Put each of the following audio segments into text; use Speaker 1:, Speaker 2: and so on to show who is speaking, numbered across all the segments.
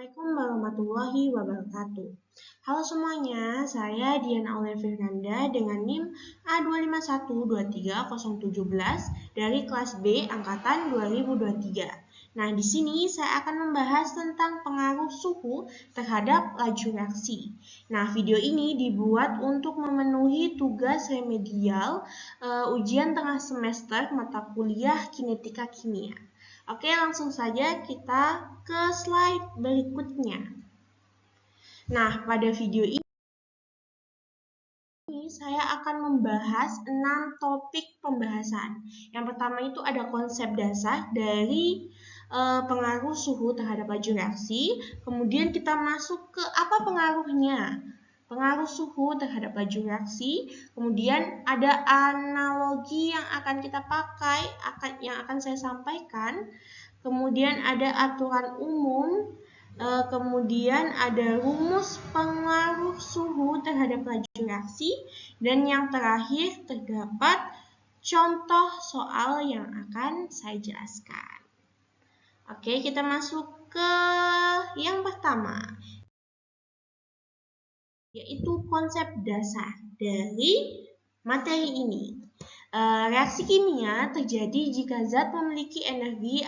Speaker 1: Assalamualaikum warahmatullahi wabarakatuh. Halo semuanya, saya Diana Aulia Fernanda dengan NIM A251230017 dari kelas B angkatan 2023. Nah, di sini saya akan membahas tentang pengaruh suhu terhadap laju reaksi. Nah, video ini dibuat untuk memenuhi tugas remedial ujian tengah semester mata kuliah kinetika kimia. Oke, langsung saja kita ke slide berikutnya. Nah, pada video ini saya akan membahas 6 topik pembahasan. Yang pertama itu ada konsep dasar dari pengaruh suhu terhadap laju reaksi. Kemudian kita masuk ke apa pengaruhnya. Pengaruh suhu terhadap laju reaksi. Kemudian ada analogi yang akan kita pakai, yang akan saya sampaikan. Kemudian ada aturan umum. Kemudian ada rumus pengaruh suhu terhadap laju reaksi. Dan yang terakhir terdapat contoh soal yang akan saya jelaskan. Oke, kita masuk ke yang pertama, yaitu konsep dasar dari materi ini. Reaksi kimia terjadi jika zat memiliki energi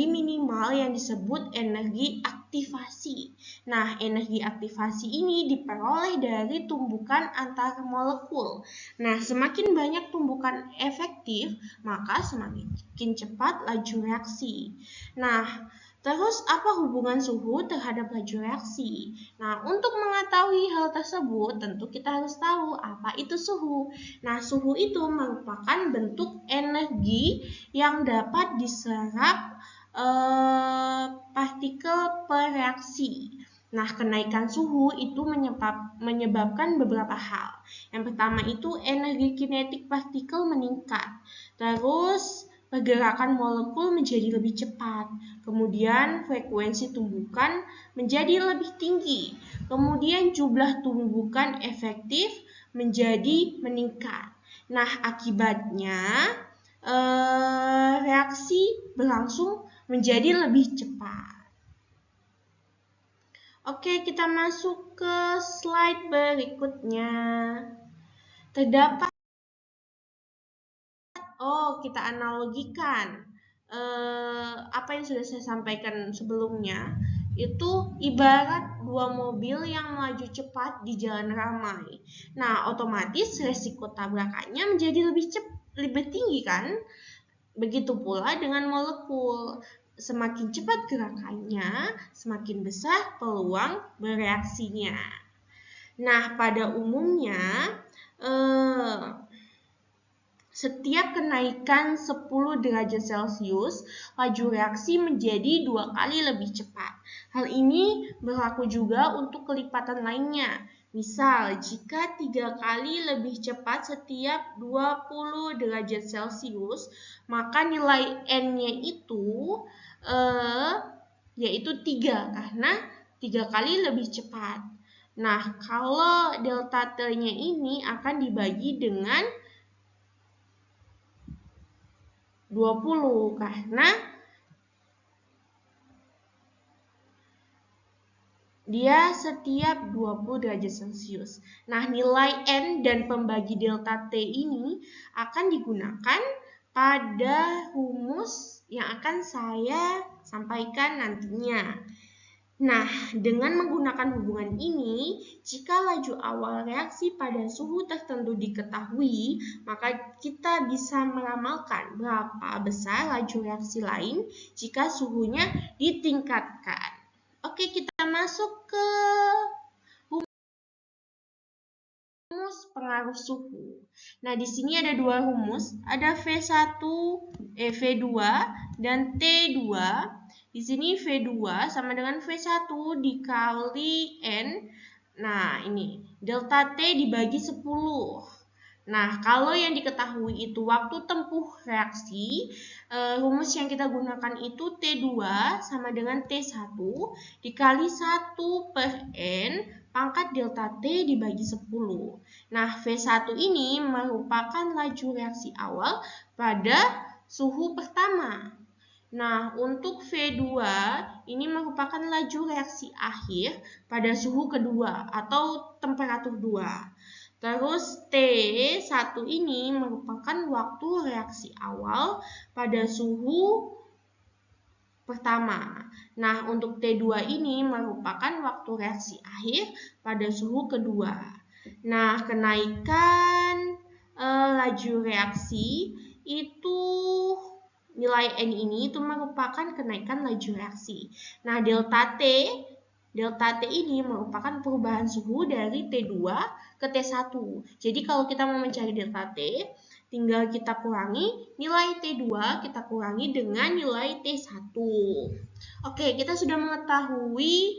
Speaker 1: minimal yang disebut energi aktivasi. Nah, energi aktivasi ini diperoleh dari tumbukan antar molekul. Nah, semakin banyak tumbukan efektif, maka semakin cepat laju reaksi. Nah, terus apa hubungan suhu terhadap laju reaksi? Nah, untuk mengetahui hal tersebut, tentu kita harus tahu apa itu suhu. Nah, suhu itu merupakan bentuk energi yang dapat diserap partikel per reaksi. Nah, kenaikan suhu itu menyebabkan beberapa hal. Yang pertama itu energi kinetik partikel meningkat. Terus pergerakan molekul menjadi lebih cepat. Kemudian frekuensi tumbukan menjadi lebih tinggi. Kemudian jumlah tumbukan efektif menjadi meningkat. Nah, akibatnya reaksi berlangsung menjadi lebih cepat. Oke, kita masuk ke slide berikutnya. Terdapat kita analogikan apa yang sudah saya sampaikan sebelumnya. Itu ibarat dua mobil yang melaju cepat di jalan ramai. Nah, otomatis resiko tabrakannya menjadi lebih tinggi kan? Begitu pula dengan molekul. Semakin cepat gerakannya, semakin besar peluang bereaksinya. Nah, pada umumnya setiap kenaikan 10 derajat Celcius, laju reaksi menjadi 2 kali lebih cepat. Hal ini berlaku juga untuk kelipatan lainnya. Misal, jika 3 kali lebih cepat setiap 20 derajat Celcius, maka nilai N-nya itu yaitu 3, karena 3 kali lebih cepat. Nah, kalau delta T-nya ini akan dibagi dengan 20, karena dia setiap 20 derajat Celcius. Nah, nilai N dan pembagi delta T ini akan digunakan pada rumus yang akan saya sampaikan nantinya. Nah, dengan menggunakan hubungan ini, jika laju awal reaksi pada suhu tertentu diketahui, maka kita bisa meramalkan berapa besar laju reaksi lain jika suhunya ditingkatkan. Oke, kita masuk ke rumus pengaruh suhu. Nah, di sini ada dua rumus, ada V2 dan T2. Di sini V2 sama dengan V1 dikali N. Nah, ini delta T dibagi 10. Nah, kalau yang diketahui itu waktu tempuh reaksi, rumus yang kita gunakan itu T2 sama dengan T1 dikali 1 per N pangkat delta T dibagi 10. Nah, V1 ini merupakan laju reaksi awal pada suhu pertama. Nah, untuk V2 ini merupakan laju reaksi akhir pada suhu kedua atau temperatur 2. Terus T1 ini merupakan waktu reaksi awal pada suhu pertama. Nah, untuk T2 ini merupakan waktu reaksi akhir pada suhu kedua. Nah, kenaikan laju reaksi itu nilai N ini itu merupakan kenaikan laju reaksi. Nah, delta T ini merupakan perubahan suhu dari T2 ke T1. Jadi kalau kita mau mencari delta T, tinggal kita kurangi nilai T2, kita kurangi dengan nilai T1. Oke, kita sudah mengetahui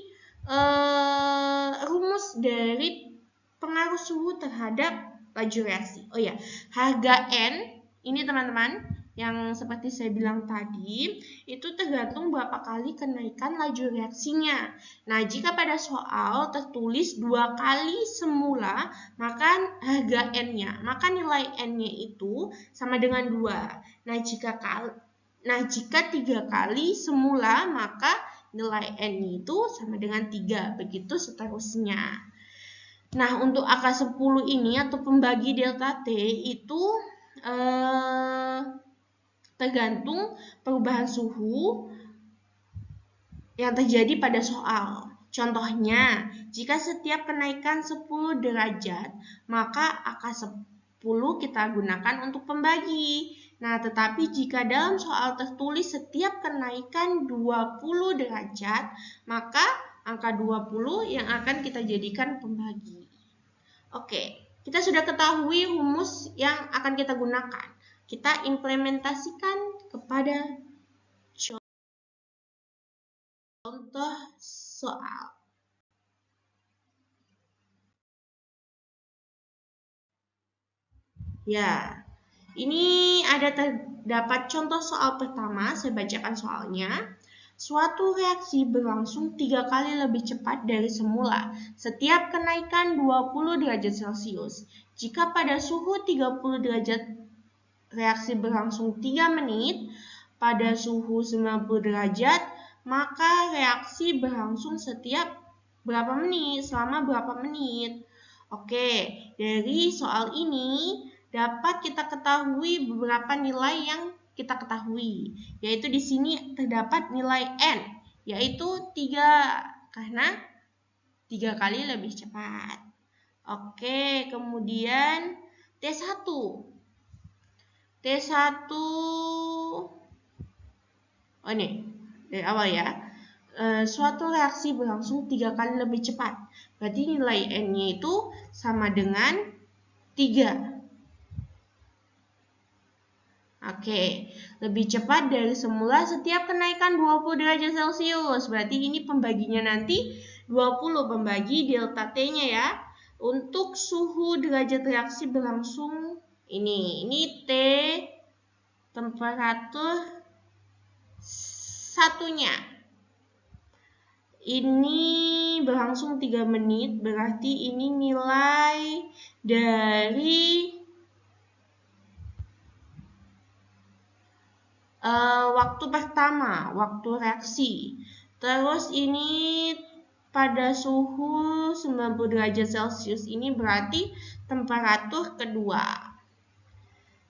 Speaker 1: rumus dari pengaruh suhu terhadap laju reaksi. Oh ya, harga N ini teman-teman yang seperti saya bilang tadi, itu tergantung berapa kali kenaikan laju reaksinya. Nah, jika pada soal tertulis 2 kali semula, maka harga N-nya, maka nilai N-nya itu sama dengan 2. Nah, jika 3 kali semula, maka nilai N itu sama dengan 3. Begitu seterusnya. Nah, untuk angka 10 ini atau pembagi delta T itu tergantung perubahan suhu yang terjadi pada soal. Contohnya, jika setiap kenaikan 10 derajat, maka angka 10 kita gunakan untuk pembagi. Nah, tetapi jika dalam soal tertulis setiap kenaikan 20 derajat, maka angka 20 yang akan kita jadikan pembagi. Oke, kita sudah ketahui rumus yang akan kita gunakan. Kita implementasikan kepada contoh soal. Ya, ini terdapat contoh soal pertama, saya bacakan soalnya. Suatu reaksi berlangsung 3 kali lebih cepat dari semula setiap kenaikan 20 derajat Celcius. Jika pada suhu 30 derajat reaksi berlangsung 3 menit, pada suhu 90 derajat, maka reaksi berlangsung setiap berapa menit, selama berapa menit. Oke, dari soal ini dapat kita ketahui beberapa nilai yang kita ketahui, yaitu di sini terdapat nilai N, yaitu 3, karena 3 kali lebih cepat. Oke, kemudian T1. T1, oh ini, dari awal ya. Suatu reaksi berlangsung 3 kali lebih cepat. Berarti nilai N-nya itu sama dengan 3. Oke, lebih cepat dari semula setiap kenaikan 20 derajat Celcius. Berarti ini pembaginya nanti 20 pembagi delta T-nya ya. Untuk suhu derajat reaksi berlangsung ini T temperatur satunya. Ini berlangsung 3 menit, berarti ini nilai dari waktu pertama, waktu reaksi. Terus ini pada suhu 90 derajat Celcius ini berarti temperatur kedua.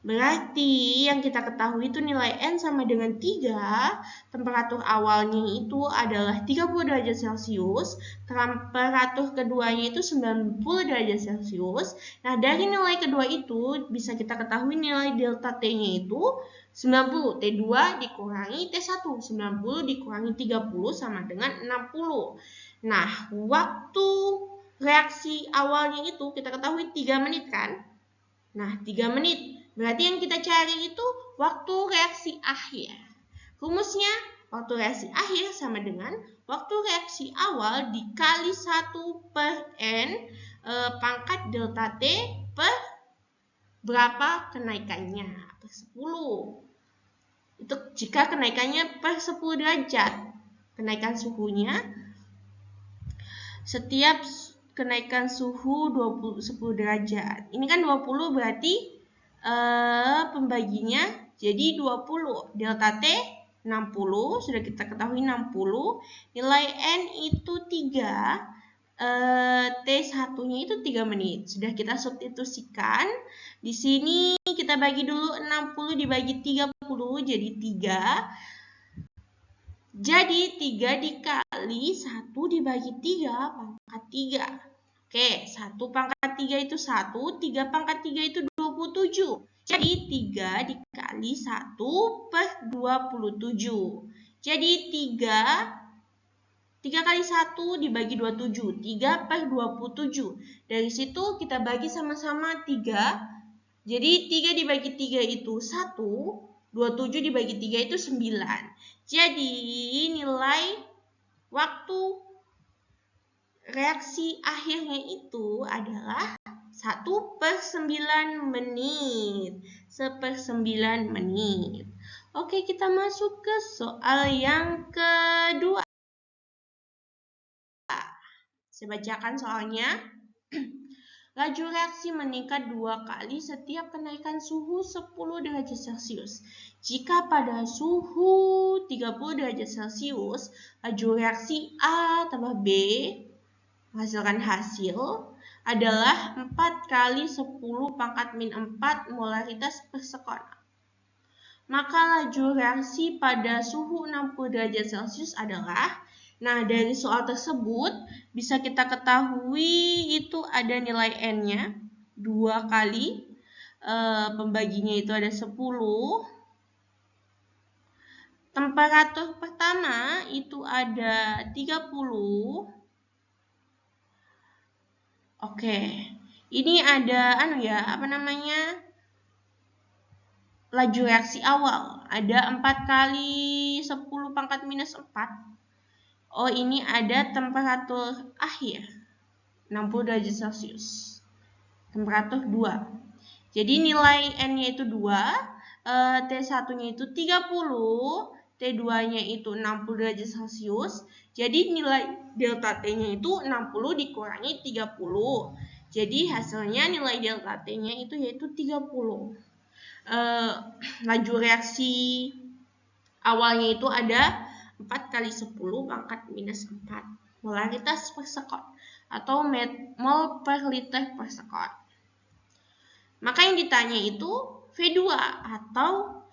Speaker 1: Berarti yang kita ketahui itu nilai N sama dengan 3, temperatur awalnya itu adalah 30 derajat Celcius, temperatur keduanya itu 90 derajat Celcius. Nah, dari nilai kedua itu bisa kita ketahui nilai delta T-nya itu 90, T2 dikurangi T1, 90 dikurangi 30 sama dengan 60. Nah, waktu reaksi awalnya itu kita ketahui 3 menit kan? Nah, 3 menit. Berarti yang kita cari itu waktu reaksi akhir. Rumusnya, waktu reaksi akhir sama dengan waktu reaksi awal dikali 1 per N pangkat delta T per berapa kenaikannya? Per 10. Itu jika kenaikannya per 10 derajat. Kenaikan suhunya setiap kenaikan suhu 10 derajat. Ini kan 20 berarti pembaginya jadi 20. Delta T 60, sudah kita ketahui 60. Nilai N itu 3, T1-nya itu 3 menit. Sudah kita substitusikan. Di sini kita bagi dulu 60 dibagi 30 jadi 3. Jadi 3 dikali 1 dibagi 3 pangkat 3. Oke, 1 pangkat 3 itu 1, 3 pangkat 3 itu 27. Jadi 3 dikali 1 per 27. Jadi 3 kali 1 dibagi 27. 3 per 27. Dari situ kita bagi sama-sama 3. Jadi 3 dibagi 3 itu 1. 27 dibagi 3 itu 9. Jadi nilai waktu reaksi akhirnya itu adalah 1/9 menit. 1/9 menit. Oke, kita masuk ke soal yang kedua. Saya bacakan soalnya. Laju reaksi meningkat 2 kali setiap kenaikan suhu 10 derajat Celcius. Jika pada suhu 30 derajat Celcius, laju reaksi A tambah B menghasilkan hasil adalah 4 kali 10 pangkat min 4 molaritas per sekon. Maka laju reaksi pada suhu 60 derajat Celcius adalah, nah dari soal tersebut bisa kita ketahui itu ada nilai N-nya 2 kali, pembaginya itu ada 10. Temperatur pertama itu ada 30. Oke, ini ada laju reaksi awal. Ada 4 kali 10 pangkat minus 4. Oh, ini ada temperatur akhir 60 derajat Celcius. Temperatur 2. Jadi nilai N-nya itu 2, T1-nya itu 30, T2-nya itu 60 derajat Celcius. Jadi nilai delta T-nya itu 60 dikurangi 30. Jadi hasilnya nilai delta T-nya itu yaitu 30. Laju reaksi awalnya itu ada 4 kali 10 pangkat minus 4 molaritas per sekon atau mol per liter per sekon. Maka yang ditanya itu V2 atau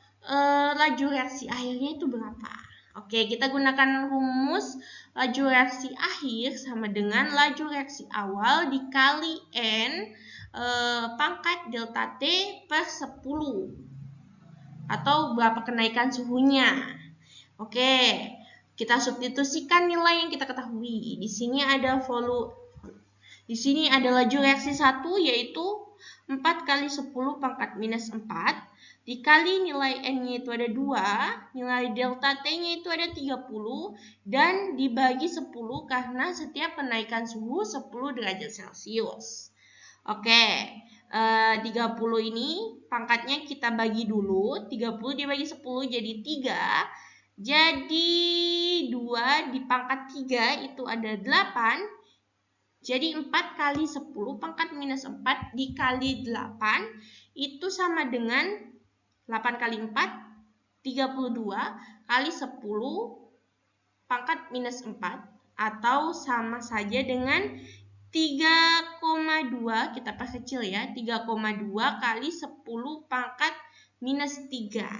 Speaker 1: laju reaksi akhirnya itu berapa? Oke, kita gunakan rumus laju reaksi akhir sama dengan laju reaksi awal dikali N pangkat delta T per 10 atau berapa kenaikan suhunya. Oke, kita substitusikan nilai yang kita ketahui. Di sini ada laju reaksi 1 yaitu 4 kali 10 pangkat minus 4 dikali nilai N-nya itu ada 2, nilai delta T-nya itu ada 30 dan dibagi 10 karena setiap kenaikan suhu 10 derajat Celcius. Oke, 30 ini pangkatnya kita bagi dulu. 30 dibagi 10 jadi 3. Jadi 2 di pangkat 3 itu ada 8. Jadi 4 kali 10 pangkat minus 4 dikali 8 itu sama dengan 8 kali 4, 32 kali 10 pangkat minus 4 atau sama saja dengan 3,2, kita perkecil ya, 3,2 kali 10 pangkat minus 3.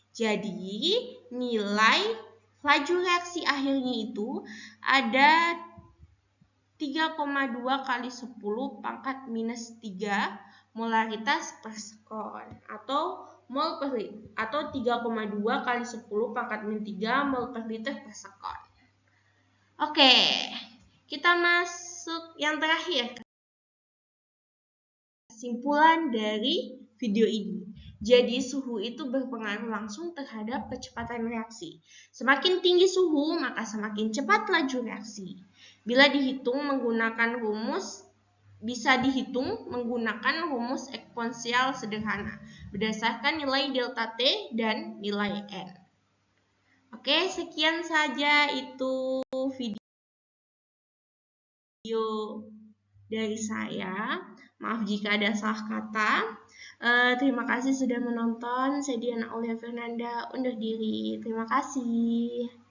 Speaker 1: Jadi nilai laju reaksi akhirnya itu ada 3,2 kali 10 pangkat minus 3 molaritas per sekon atau mol per liter atau 3,2 kali 10 pangkat min 3 mol per liter per sekon. Oke, kita masuk yang terakhir. Kesimpulan dari video ini. Jadi suhu itu berpengaruh langsung terhadap kecepatan reaksi. Semakin tinggi suhu, maka semakin cepat laju reaksi. Bila bisa dihitung menggunakan rumus eksponensial sederhana berdasarkan nilai delta T dan nilai N. Oke, sekian saja itu video dari saya. Maaf jika ada salah kata. Terima kasih sudah menonton. Saya Diana Aulia Fernanda undur diri. Terima kasih.